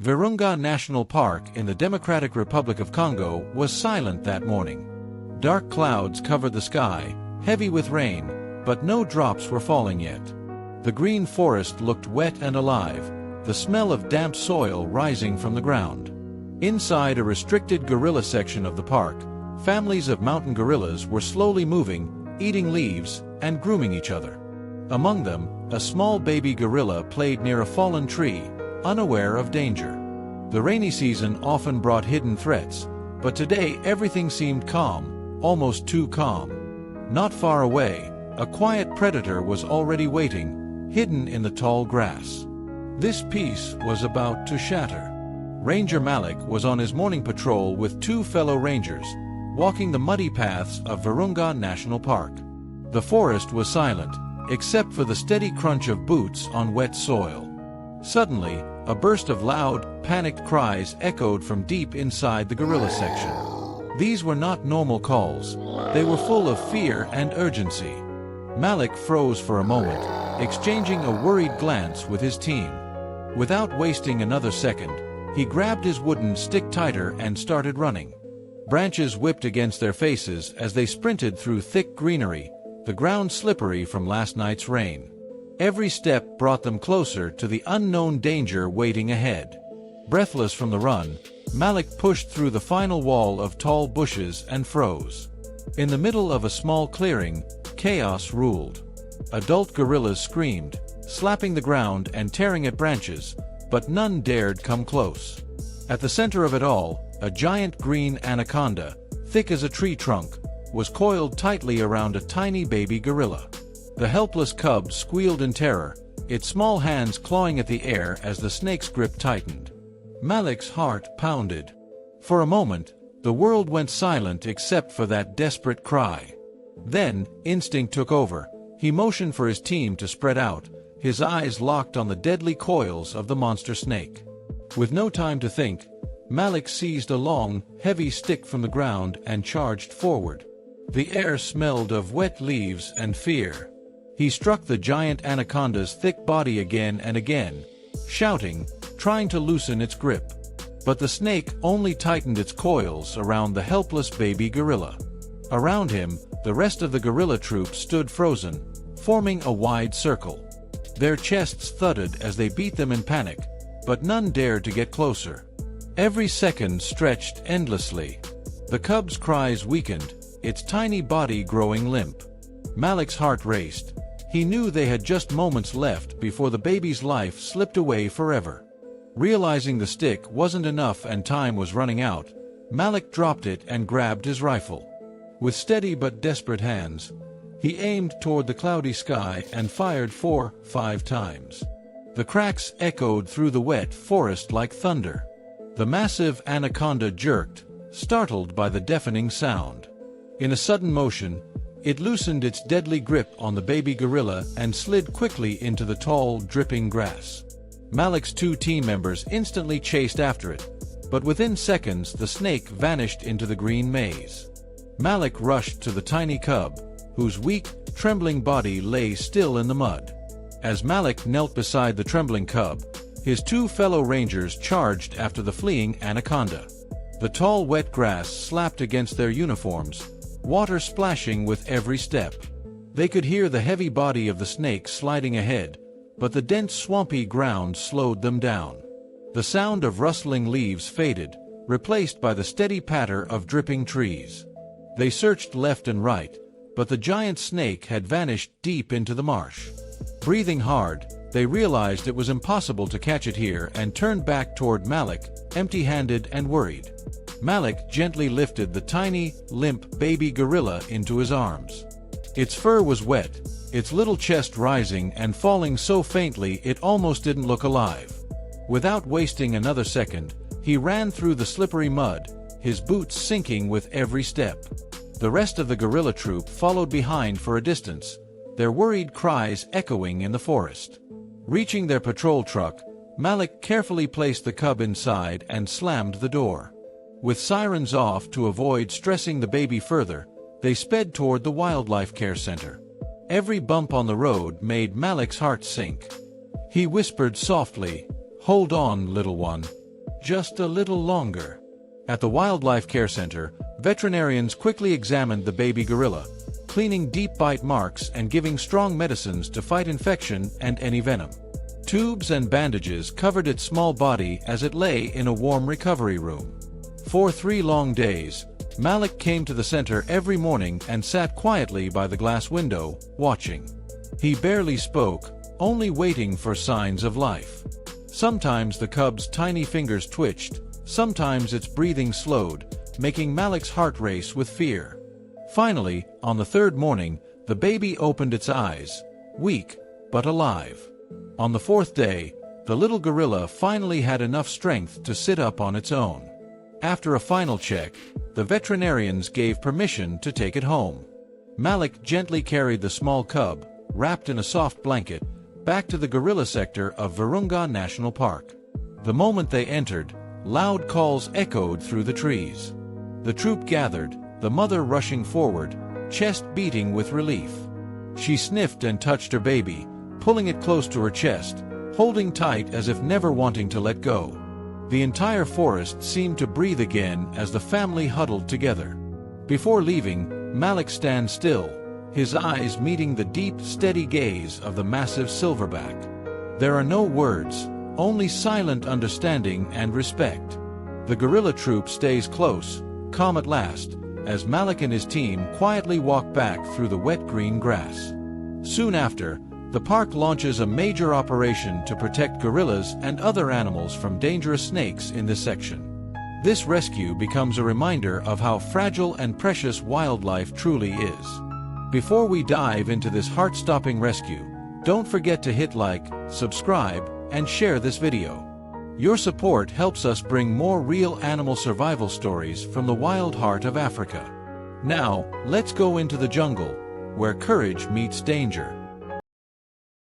Virunga National Park in the Democratic Republic of Congo was silent that morning. Dark clouds covered the sky, heavy with rain, but no drops were falling yet. The green forest looked wet and alive, the smell of damp soil rising from the ground. Inside a restricted gorilla section of the park, families of mountain gorillas were slowly moving, eating leaves, and grooming each other. Among them, a small baby gorilla played near a fallen tree, unaware of danger. The rainy season often brought hidden threats, but today everything seemed calm, almost too calm. Not far away, a quiet predator was already waiting, hidden in the tall grass. This peace was about to shatter. Ranger Malik was on his morning patrol with two fellow rangers, walking the muddy paths of Virunga National Park. The forest was silent, except for the steady crunch of boots on wet soil. Suddenly, a burst of loud, panicked cries echoed from deep inside the gorilla section. These were not normal calls. They were full of fear and urgency. Malik froze for a moment, exchanging a worried glance with his team. Without wasting another second, he grabbed his wooden stick tighter and started running. Branches whipped against their faces as they sprinted through thick greenery, the ground slippery from last night's rain. Every step brought them closer to the unknown danger waiting ahead. Breathless from the run, Malik pushed through the final wall of tall bushes and froze. In the middle of a small clearing, chaos ruled. Adult gorillas screamed, slapping the ground and tearing at branches, but none dared come close. At the center of it all, a giant green anaconda, thick as a tree trunk, was coiled tightly around a tiny baby gorilla. The helpless cub squealed in terror, its small hands clawing at the air as the snake's grip tightened. Malik's heart pounded. For a moment, the world went silent except for that desperate cry. Then, instinct took over. He motioned for his team to spread out, his eyes locked on the deadly coils of the monster snake. With no time to think, Malik seized a long, heavy stick from the ground and charged forward. The air smelled of wet leaves and fear. He struck the giant anaconda's thick body again and again, shouting, trying to loosen its grip. But the snake only tightened its coils around the helpless baby gorilla. Around him, the rest of the gorilla troop stood frozen, forming a wide circle. Their chests thudded as they beat them in panic, but none dared to get closer. Every second stretched endlessly. The cub's cries weakened, its tiny body growing limp. Malik's heart raced. He knew they had just moments left before the baby's life slipped away forever. Realizing the stick wasn't enough and time was running out, Malik dropped it and grabbed his rifle. With steady but desperate hands, he aimed toward the cloudy sky and fired 4-5 times. The cracks echoed through the wet forest like thunder. The massive anaconda jerked, startled by the deafening sound. In a sudden motion, it loosened its deadly grip on the baby gorilla and slid quickly into the tall, dripping grass. Malik's two team members instantly chased after it, but within seconds the snake vanished into the green maze. Malik rushed to the tiny cub, whose weak, trembling body lay still in the mud. As Malik knelt beside the trembling cub, his two fellow rangers charged after the fleeing anaconda. The tall wet grass slapped against their uniforms, water splashing with every step. They could hear the heavy body of the snake sliding ahead, but the dense swampy ground slowed them down. The sound of rustling leaves faded, replaced by the steady patter of dripping trees. They searched left and right, but the giant snake had vanished deep into the marsh. Breathing hard, they realized it was impossible to catch it here and turned back toward Malik, empty-handed and worried. Malik gently lifted the tiny, limp baby gorilla into his arms. Its fur was wet, its little chest rising and falling so faintly it almost didn't look alive. Without wasting another second, he ran through the slippery mud, his boots sinking with every step. The rest of the gorilla troop followed behind for a distance, their worried cries echoing in the forest. Reaching their patrol truck, Malik carefully placed the cub inside and slammed the door. With sirens off to avoid stressing the baby further, they sped toward the wildlife care center. Every bump on the road made Malik's heart sink. He whispered softly, "Hold on, little one. just a little longer. At the Wildlife Care Center, veterinarians quickly examined the baby gorilla, cleaning deep bite marks and giving strong medicines to fight infection and any venom. Tubes and bandages covered its small body as it lay in a warm recovery room. For 3 long days, Malik came to the center every morning and sat quietly by the glass window, watching. He barely spoke, only waiting for signs of life. Sometimes the cub's tiny fingers twitched, sometimes its breathing slowed, making Malik's heart race with fear. Finally, on the 3rd morning, the baby opened its eyes, weak but alive. On the 4th day, the little gorilla finally had enough strength to sit up on its own. After a final check, the veterinarians gave permission to take it home. Malik gently carried the small cub, wrapped in a soft blanket, back to the gorilla sector of Virunga National Park. The moment they entered, loud calls echoed through the trees. The troop gathered, the mother rushing forward, chest beating with relief. She sniffed and touched her baby, pulling it close to her chest, holding tight as if never wanting to let go. The entire forest seemed to breathe again as the family huddled together. Before leaving, Malik stands still, his eyes meeting the deep, steady gaze of the massive silverback. There are no words, only silent understanding and respect. The gorilla troop stays close, calm at last, as Malik and his team quietly walk back through the wet green grass. Soon after, the park launches a major operation to protect gorillas and other animals from dangerous snakes in this section. This rescue becomes a reminder of how fragile and precious wildlife truly is. Before we dive into this heart-stopping rescue, don't forget to hit like, subscribe, and share this video. Your support helps us bring more real animal survival stories from the wild heart of Africa. Now, let's go into the jungle, where courage meets danger.